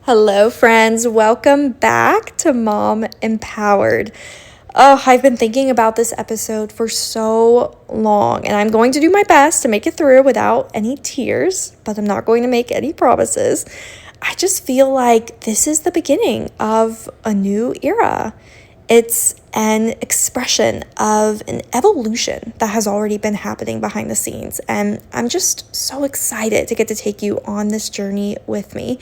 Hello, friends. Welcome back to Mom Empowered. Oh, I've been thinking about this episode for so long, and I'm going to do my best to make it through without any tears, but I'm not going to make any promises. I just feel like this is the beginning of a new era. It's an expression of an evolution that has already been happening behind the scenes, and I'm just so excited to get to take you on this journey with me.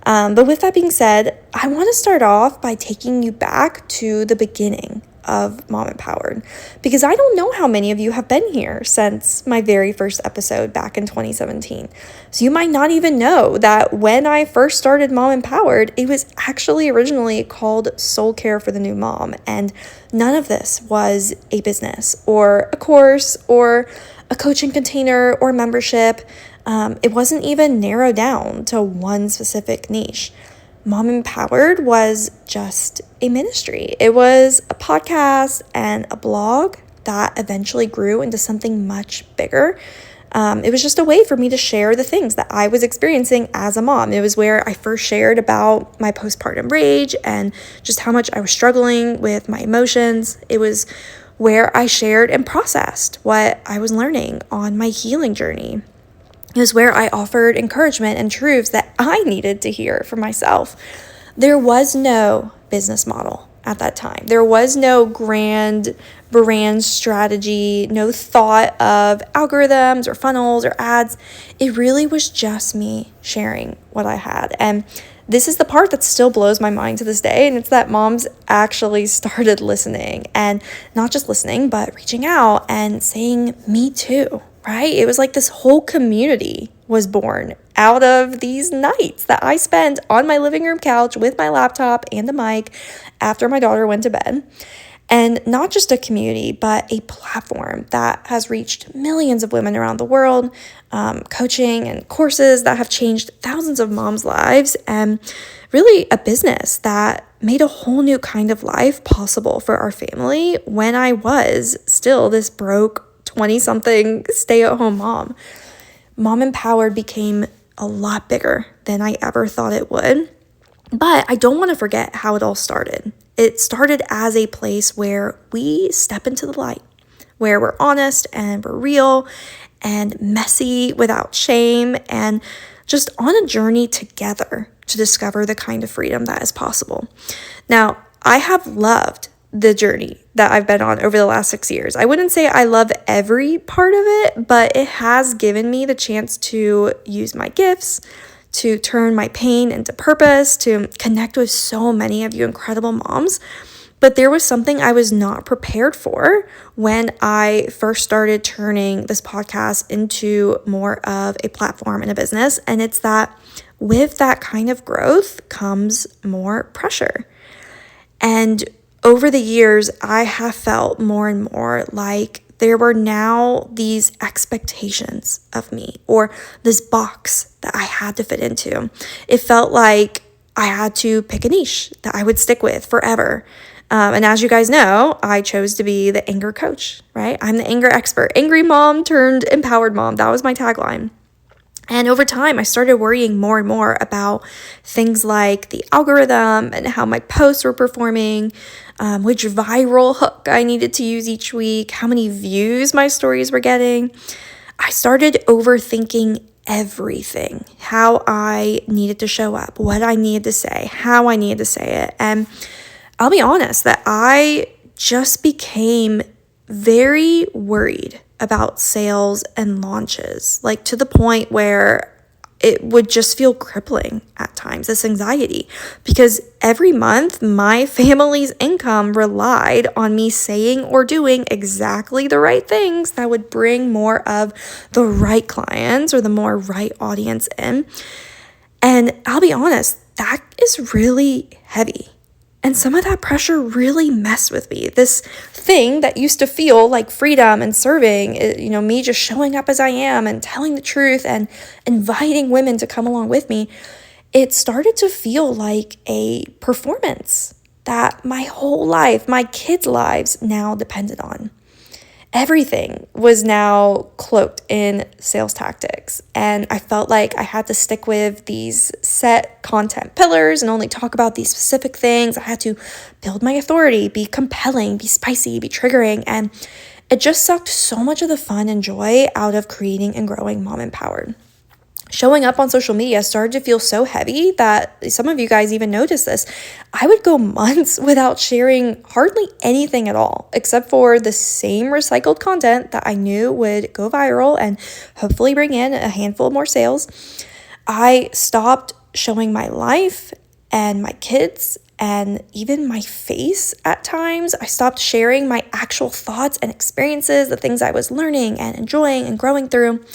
But with that being said, I want to start off by taking you back to the beginning of Mom Empowered, because I don't know how many of you have been here since my very first episode back in 2017. So you might not even know that when I first started Mom Empowered, it was actually originally called Soul Care for the New Mom. And none of this was a business or a course or a coaching container or membership. It wasn't even narrowed down to one specific niche. Mom Empowered was just a ministry. It was a podcast and a blog that eventually grew into something much bigger. It was just a way for me to share the things that I was experiencing as a mom. It was where I first shared about my postpartum rage and just how much I was struggling with my emotions. It was where I shared and processed what I was learning on my healing journey. It was where I offered encouragement and truths that I needed to hear for myself. There was no business model at that time. There was no grand brand strategy, no thought of algorithms or funnels or ads. It really was just me sharing what I had. And this is the part that still blows my mind to this day, and it's that moms actually started listening, and not just listening, but reaching out and saying, me too. Right? It was like this whole community was born out of these nights that I spent on my living room couch with my laptop and a mic after my daughter went to bed. And not just a community, but a platform that has reached millions of women around the world, coaching and courses that have changed thousands of moms' lives, and really a business that made a whole new kind of life possible for our family when I was still this broke 20-something stay-at-home mom. Mom Empowered became a lot bigger than I ever thought it would. But I don't want to forget how it all started. It started as a place where we step into the light, where we're honest and we're real and messy without shame, and just on a journey together to discover the kind of freedom that is possible. Now, I have loved the journey that I've been on over the last 6 years. I wouldn't say I love every part of it, but it has given me the chance to use my gifts, to turn my pain into purpose, to connect with so many of you incredible moms. But there was something I was not prepared for when I first started turning this podcast into more of a platform and a business. And it's that with that kind of growth comes more pressure. And over the years, I have felt more and more like there were now these expectations of me, or this box that I had to fit into. It felt like I had to pick a niche that I would stick with forever. And as you guys know, I chose to be the anger coach, right? I'm the anger expert, angry mom turned empowered mom. That was my tagline. And over time, I started worrying more and more about things like the algorithm and how my posts were performing, which viral hook I needed to use each week, how many views my stories were getting. I started overthinking everything, how I needed to show up, what I needed to say, how I needed to say it. And I'll be honest that I just became very worried about sales and launches, like to the point where it would just feel crippling at times, this anxiety, because every month my family's income relied on me saying or doing exactly the right things that would bring more of the right clients or the more right audience in. And I'll be honest, that is really heavy. And some of that pressure really messed with me. This thing that used to feel like freedom and serving, me just showing up as I am and telling the truth and inviting women to come along with me, it started to feel like a performance that my whole life, my kids' lives now depended on. everything was now cloaked in sales tactics. And I felt like I had to stick with these set content pillars and only talk about these specific things. I had to build my authority, be compelling, be spicy, be triggering. And it just sucked so much of the fun and joy out of creating and growing Mom Empowered. Showing up on social media started to feel so heavy that some of you guys even noticed this. I would go months without sharing hardly anything at all, except for the same recycled content that I knew would go viral and hopefully bring in a handful more sales. I stopped showing my life and my kids and even my face at times. I stopped sharing my actual thoughts and experiences, the things I was learning and enjoying and growing through.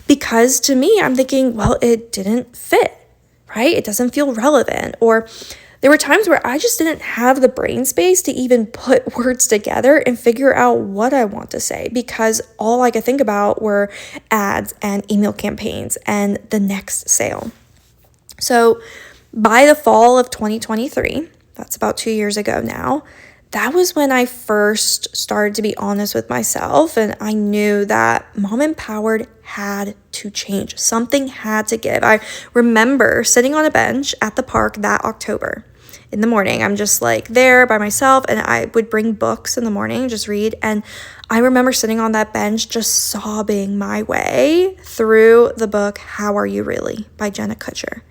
Because to me, I'm thinking, well, it didn't fit, right? It doesn't feel relevant. Or there were times where I just didn't have the brain space to even put words together and figure out what I want to say, because all I could think about were ads and email campaigns and the next sale. So by the fall of 2023, that's about 2 years ago now, that was when I first started to be honest with myself, and I knew that Mom Empowered had to change. Something had to give. I remember sitting on a bench at the park that October in the morning. I'm just like there by myself, and I would bring books in the morning, just read. And I remember sitting on that bench just sobbing my way through the book, How Are You Really? By Jenna Kutcher.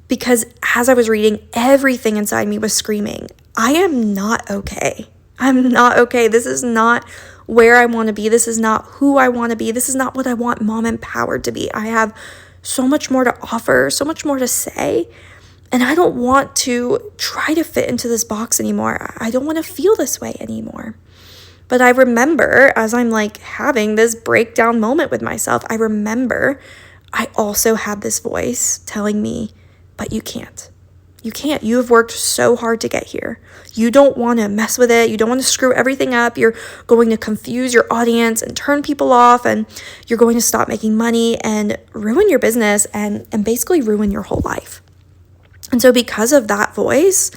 Because as I was reading, everything inside me was screaming, I am not okay. I'm not okay. This is not where I want to be. This is not who I want to be. This is not what I want Mom Empowered to be. I have so much more to offer, so much more to say. And I don't want to try to fit into this box anymore. I don't want to feel this way anymore. But I remember as I'm like having this breakdown moment with myself, I remember I also had this voice telling me, but you can't. You can't. You have worked so hard to get here. You don't want to mess with it. You don't want to screw everything up. You're going to confuse your audience and turn people off, and you're going to stop making money and ruin your business and basically ruin your whole life. And so because of that voice,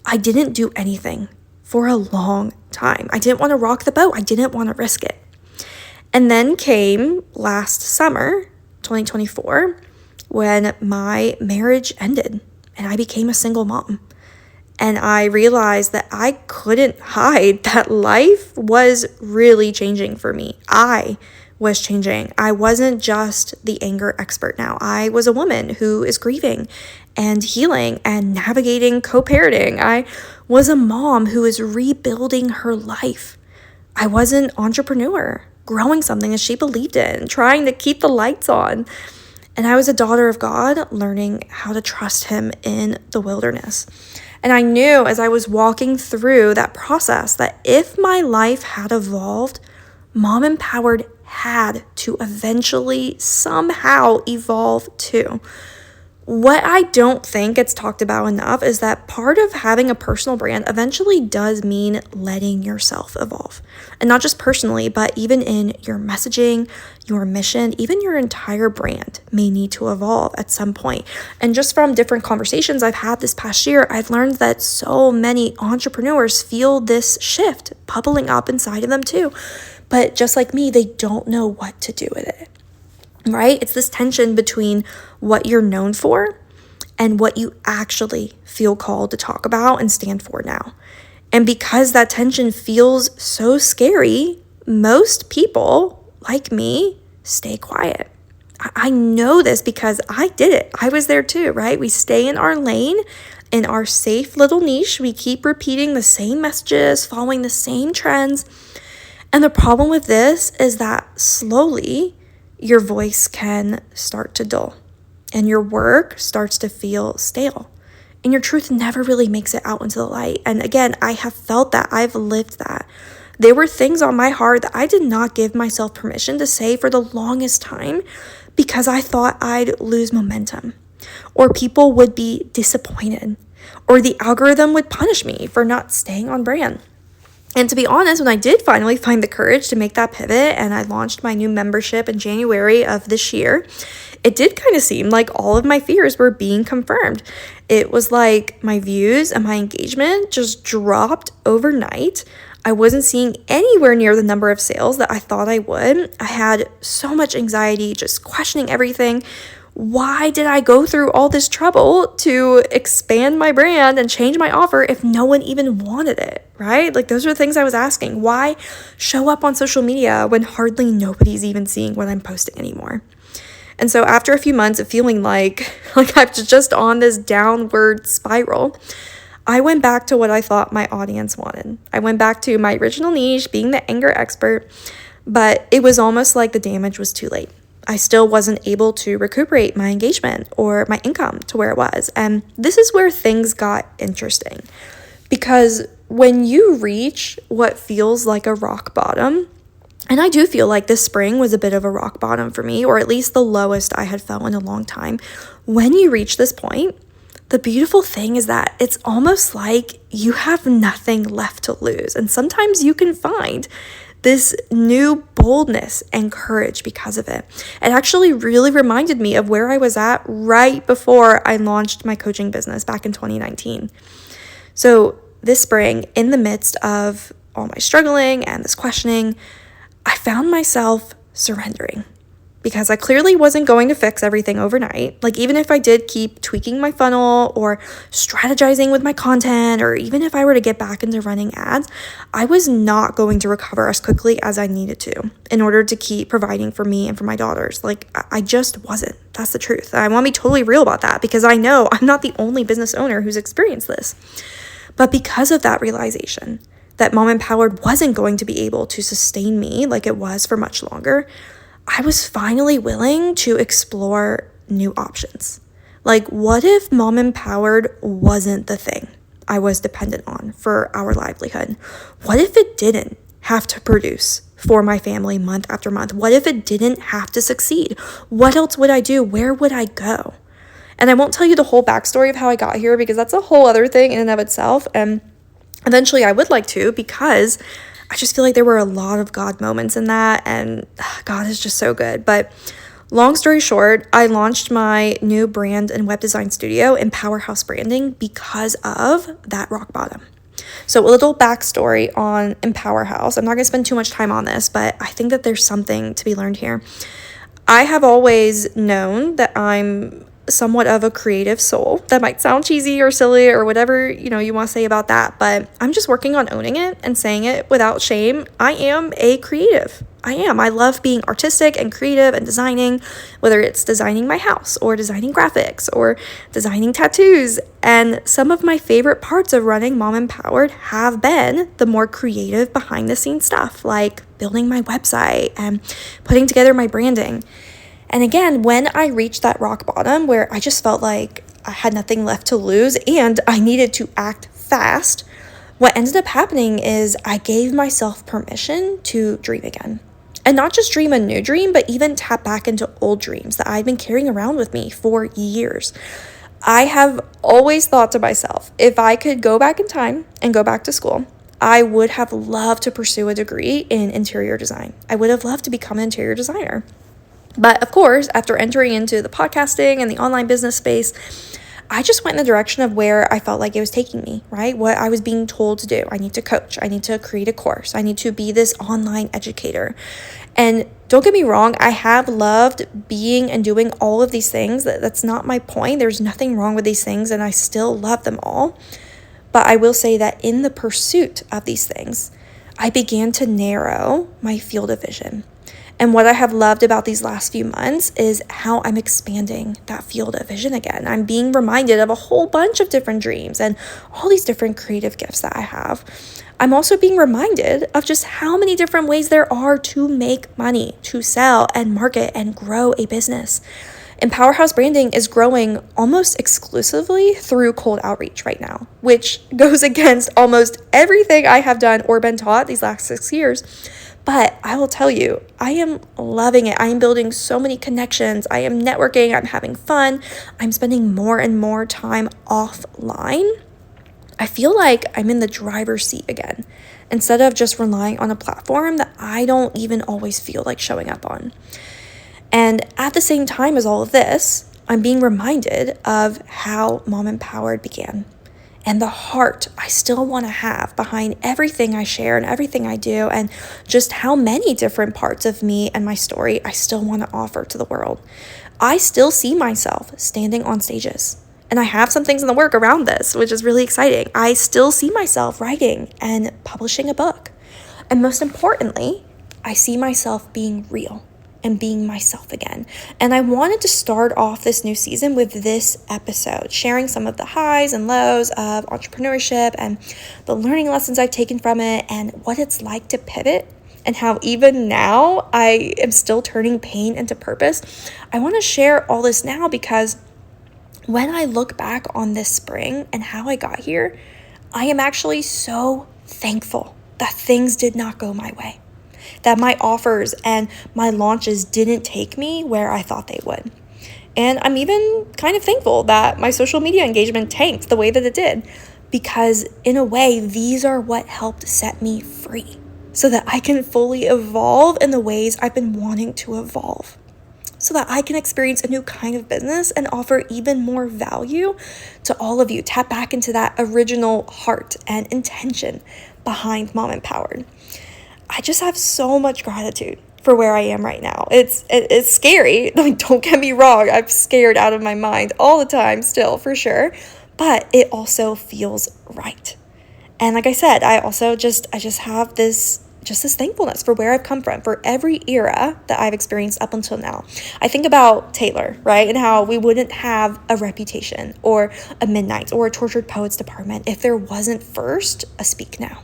I didn't do anything for a long time. I didn't want to rock the boat. I didn't want to risk it. And then came last summer, 2024, when my marriage ended. And I became a single mom. And I realized that I couldn't hide that life was really changing for me. I was changing. I wasn't just the anger expert now. I was a woman who is grieving and healing and navigating co-parenting. I was a mom who is rebuilding her life. I was an entrepreneur, growing something that she believed in, trying to keep the lights on. And I was a daughter of God, learning how to trust Him in the wilderness. And I knew as I was walking through that process that if my life had evolved, Mom Empowered had to eventually somehow evolve too. What I don't think gets talked about enough is that part of having a personal brand eventually does mean letting yourself evolve. And not just personally, but even in your messaging, your mission, even your entire brand may need to evolve at some point. And just from different conversations I've had this past year, I've learned that so many entrepreneurs feel this shift bubbling up inside of them too. But just like me, they don't know what to do with it. Right? It's this tension between what you're known for and what you actually feel called to talk about and stand for now. And because that tension feels so scary, most people, like me, stay quiet. I know this because I did it. I was there too, right? We stay in our lane, in our safe little niche. We keep repeating the same messages, following the same trends. And the problem with this is that slowly, your voice can start to dull and your work starts to feel stale and your truth never really makes it out into the light. And again, I have felt that. I've lived that. There were things on my heart that I did not give myself permission to say for the longest time because I thought I'd lose momentum or people would be disappointed or the algorithm would punish me for not staying on brand. And to be honest, when I did finally find the courage to make that pivot and I launched my new membership in January of this year, it did kind of seem like all of my fears were being confirmed. It was like my views and my engagement just dropped overnight. I wasn't seeing anywhere near the number of sales that I thought I would. I had so much anxiety, just questioning everything. Why did I go through all this trouble to expand my brand and change my offer if no one even wanted it, right? Like, those are the things I was asking. Why show up on social media when hardly nobody's even seeing what I'm posting anymore? And so after a few months of feeling like I'm just on this downward spiral, I went back to what I thought my audience wanted. I went back to my original niche, being the anger expert, but it was almost like the damage was too late. I still wasn't able to recuperate my engagement or my income to where it was. And this is where things got interesting, because when you reach what feels like a rock bottom, and I do feel like this spring was a bit of a rock bottom for me, or at least the lowest I had felt in a long time. When you reach this point, the beautiful thing is that it's almost like you have nothing left to lose. And sometimes you can find this new boldness and courage because of it. It actually really reminded me of where I was at right before I launched my coaching business back in 2019. So this spring, in the midst of all my struggling and this questioning, I found myself surrendering, because I clearly wasn't going to fix everything overnight. Like, even if I did keep tweaking my funnel or strategizing with my content, or even if I were to get back into running ads, I was not going to recover as quickly as I needed to in order to keep providing for me and for my daughters. Like, I just wasn't. That's the truth. I want to be totally real about that, because I know I'm not the only business owner who's experienced this. But because of that realization that Mom Empowered wasn't going to be able to sustain me like it was for much longer, I was finally willing to explore new options. Like, what if Mom Empowered wasn't the thing I was dependent on for our livelihood? What if it didn't have to produce for my family month after month? What if it didn't have to succeed? What else would I do? Where would I go? And I won't tell you the whole backstory of how I got here, because that's a whole other thing in and of itself. And eventually I would like to, because I just feel like there were a lot of God moments in that, and God is just so good. But long story short, I launched my new brand and web design studio in Powerhouse Branding because of that rock bottom. So a little backstory on Empower House. I'm not going to spend too much time on this, but I think that there's something to be learned here. I have always known that I'm somewhat of a creative soul. That might sound cheesy or silly or whatever, you want to say about that, but I'm just working on owning it and saying it without shame. I am a creative. I love being artistic and creative and designing, whether it's designing my house or designing graphics or designing tattoos. And some of my favorite parts of running Mom Empowered have been the more creative behind the scenes stuff, like building my website and putting together my branding. And again, when I reached that rock bottom where I just felt like I had nothing left to lose and I needed to act fast, what ended up happening is I gave myself permission to dream again. And not just dream a new dream, but even tap back into old dreams that I've been carrying around with me for years. I have always thought to myself, if I could go back in time and go back to school, I would have loved to pursue a degree in interior design. I would have loved to become an interior designer. But of course, after entering into the podcasting and the online business space, I just went in the direction of where I felt like it was taking me, right? What I was being told to do. I need to coach. I need to create a course. I need to be this online educator. And don't get me wrong, I have loved being and doing all of these things. That's not my point. There's nothing wrong with these things, and I still love them all. But I will say that in the pursuit of these things, I began to narrow my field of vision. And what I have loved about these last few months is how I'm expanding that field of vision again. I'm being reminded of a whole bunch of different dreams and all these different creative gifts that I have. I'm also being reminded of just how many different ways there are to make money, to sell and market and grow a business. And Powerhouse Branding is growing almost exclusively through cold outreach right now, which goes against almost everything I have done or been taught these last 6 years. But I will tell you, I am loving it. I am building so many connections. I am networking. I'm having fun. I'm spending more and more time offline. I feel like I'm in the driver's seat again, instead of just relying on a platform that I don't even always feel like showing up on. And at the same time as all of this, I'm being reminded of how Mom Empowered began and the heart I still want to have behind everything I share and everything I do, and just how many different parts of me and my story I still want to offer to the world. I still see myself standing on stages. And I have some things in the work around this, which is really exciting. I still see myself writing and publishing a book. And most importantly, I see myself being real and being myself again. And I wanted to start off this new season with this episode, sharing some of the highs and lows of entrepreneurship and the learning lessons I've taken from it and what it's like to pivot, and how even now I am still turning pain into purpose. I want to share all this now because when I look back on this spring and how I got here, I am actually so thankful that things did not go my way, that my offers and my launches didn't take me where I thought they would. And I'm even kind of thankful that my social media engagement tanked the way that it did, because in a way, these are what helped set me free so that I can fully evolve in the ways I've been wanting to evolve, so that I can experience a new kind of business and offer even more value to all of you. Tap back into that original heart and intention behind Mom Empowered. I just have so much gratitude for where I am right now. It's scary. Like, don't get me wrong. I'm scared out of my mind all the time still, for sure. But it also feels right. And like I said, I just have this thankfulness for where I've come from, for every era that I've experienced up until now. I think about Taylor, right? And how we wouldn't have a Reputation or a Midnights or a Tortured Poets department if there wasn't first a Speak Now,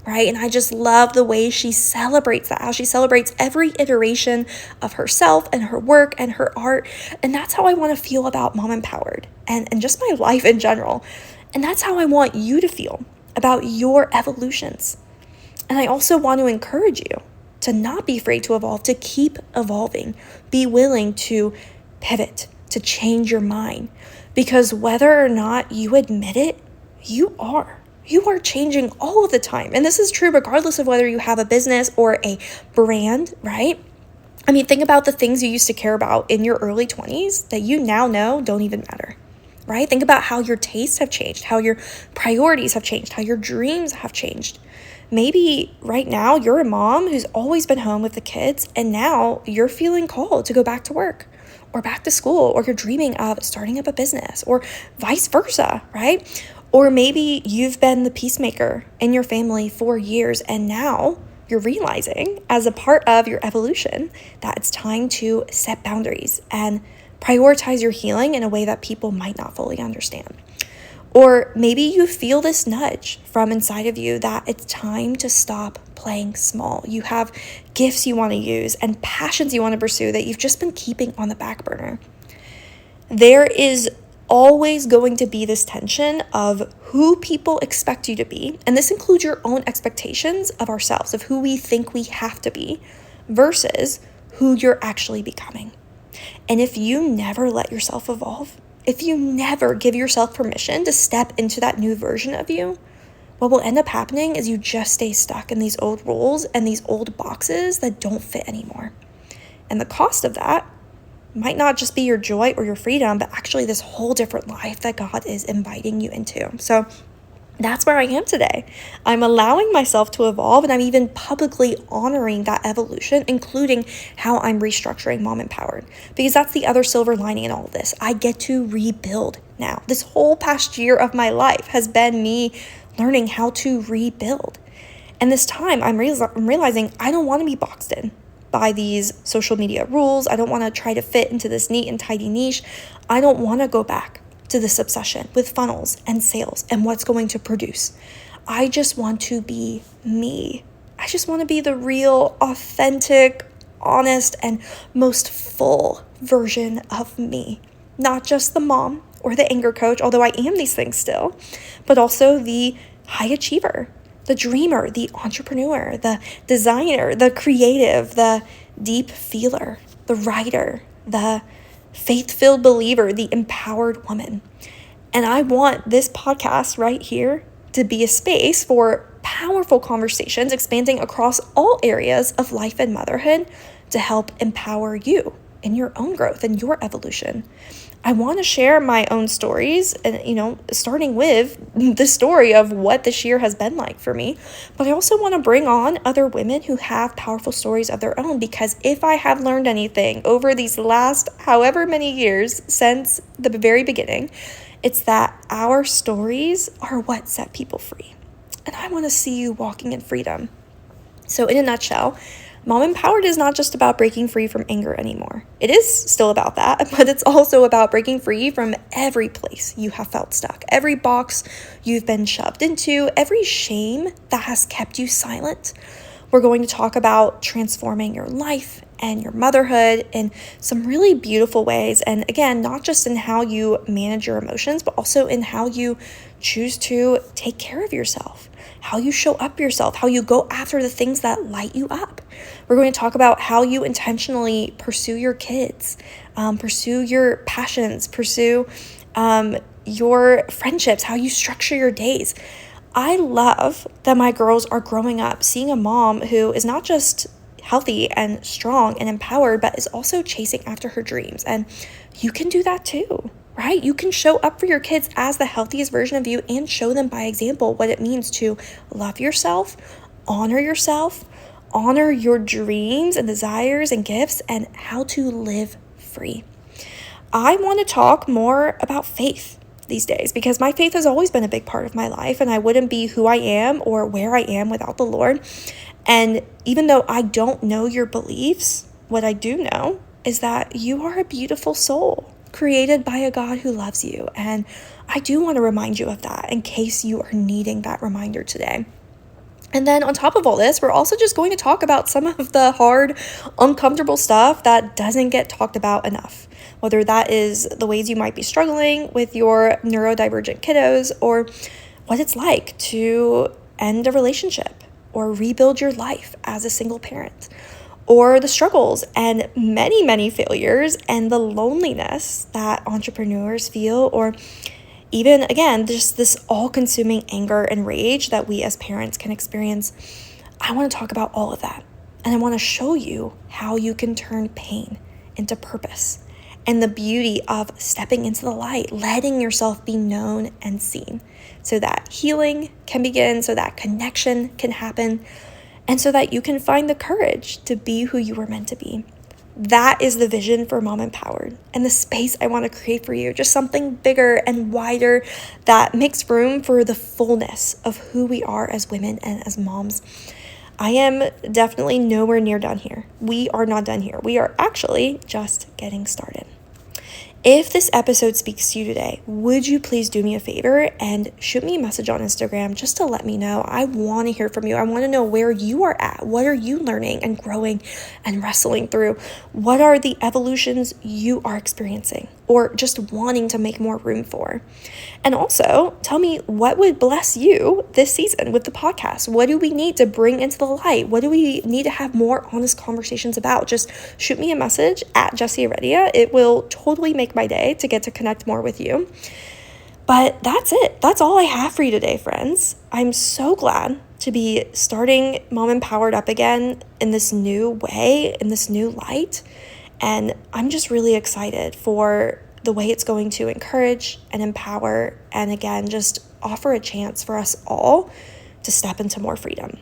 right? And I just love the way she celebrates that, how she celebrates every iteration of herself and her work and her art. And that's how I want to feel about Mom Empowered and just my life in general. And that's how I want you to feel about your evolutions. And I also want to encourage you to not be afraid to evolve, to keep evolving. Be willing to pivot, to change your mind. Because whether or not you admit it, you are changing all of the time. And this is true regardless of whether you have a business or a brand, right? I mean, think about the things you used to care about in your early 20s that you now know don't even matter, right? Think about how your tastes have changed, how your priorities have changed, how your dreams have changed. Maybe right now you're a mom who's always been home with the kids, and now you're feeling called to go back to work or back to school, or you're dreaming of starting up a business, or vice versa, right? Or maybe you've been the peacemaker in your family for years, and now you're realizing as a part of your evolution that it's time to set boundaries and prioritize your healing in a way that people might not fully understand. Or maybe you feel this nudge from inside of you that it's time to stop playing small. You have gifts you want to use and passions you want to pursue that you've just been keeping on the back burner. There is always going to be this tension of who people expect you to be, and this includes your own expectations of ourselves, of who we think we have to be, versus who you're actually becoming. And if you never let yourself evolve, if you never give yourself permission to step into that new version of you, what will end up happening is you just stay stuck in these old roles and these old boxes that don't fit anymore. And the cost of that might not just be your joy or your freedom, but actually this whole different life that God is inviting you into. So that's where I am today. I'm allowing myself to evolve, and I'm even publicly honoring that evolution, including how I'm restructuring Mom Empowered, because that's the other silver lining in all of this. I get to rebuild now. This whole past year of my life has been me learning how to rebuild. And this time I'm realizing I don't want to be boxed in by these social media rules. I don't want to try to fit into this neat and tidy niche. I don't want to go back to this obsession with funnels and sales and what's going to produce. I just want to be me. I just want to be the real, authentic, honest, and most full version of me. Not just the mom or the anger coach, although I am these things still, but also the high achiever, the dreamer, the entrepreneur, the designer, the creative, the deep feeler, the writer, the faith-filled believer, the empowered woman. And I want this podcast right here to be a space for powerful conversations expanding across all areas of life and motherhood to help empower you in your own growth and your evolution. I want to share my own stories and, starting with the story of what this year has been like for me. But I also want to bring on other women who have powerful stories of their own, because if I have learned anything over these last however many years since the very beginning, it's that our stories are what set people free. And I want to see you walking in freedom. So in a nutshell, Mom Empowered is not just about breaking free from anger anymore. It is still about that, but it's also about breaking free from every place you have felt stuck, every box you've been shoved into, every shame that has kept you silent. We're going to talk about transforming your life and your motherhood in some really beautiful ways. And again, not just in how you manage your emotions, but also in how you choose to take care of yourself, how you show up yourself, how you go after the things that light you up. We're going to talk about how you intentionally pursue your kids, pursue your passions, pursue your friendships, how you structure your days. I love that my girls are growing up seeing a mom who is not just healthy and strong and empowered, but is also chasing after her dreams. And you can do that too, right? You can show up for your kids as the healthiest version of you and show them by example what it means to love yourself, honor your dreams and desires and gifts, and how to live free. I want to talk more about faith these days, because my faith has always been a big part of my life, and I wouldn't be who I am or where I am without the Lord. And even though I don't know your beliefs, what I do know is that you are a beautiful soul created by a God who loves you. And I do want to remind you of that in case you are needing that reminder today. And then on top of all this, we're also just going to talk about some of the hard, uncomfortable stuff that doesn't get talked about enough. Whether that is the ways you might be struggling with your neurodivergent kiddos, or what it's like to end a relationship or rebuild your life as a single parent, or the struggles and many, many failures and the loneliness that entrepreneurs feel, or even, again, just this all-consuming anger and rage that we as parents can experience. I want to talk about all of that. And I want to show you how you can turn pain into purpose and the beauty of stepping into the light, letting yourself be known and seen, so that healing can begin, so that connection can happen, and so that you can find the courage to be who you were meant to be. That is the vision for Mom Empowered and the space I want to create for you. Just something bigger and wider that makes room for the fullness of who we are as women and as moms. I am definitely nowhere near done here. We are not done here. We are actually just getting started. If this episode speaks to you today, would you please do me a favor and shoot me a message on Instagram just to let me know? I want to hear from you. I want to know where you are at. What are you learning and growing and wrestling through? What are the evolutions you are experiencing or just wanting to make more room for? And also, tell me what would bless you this season with the podcast. What do we need to bring into the light? What do we need to have more honest conversations about? Just shoot me a message at Jessie Heredia. It will totally make my day to get to connect more with you. But that's it. That's all I have for you today, friends. I'm so glad to be starting Mom Empowered up again in this new way, in this new light. And I'm just really excited for the way it's going to encourage and empower, and again, just offer a chance for us all to step into more freedom.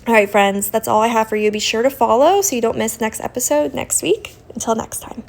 All right, friends, that's all I have for you. Be sure to follow so you don't miss the next episode next week. Until next time.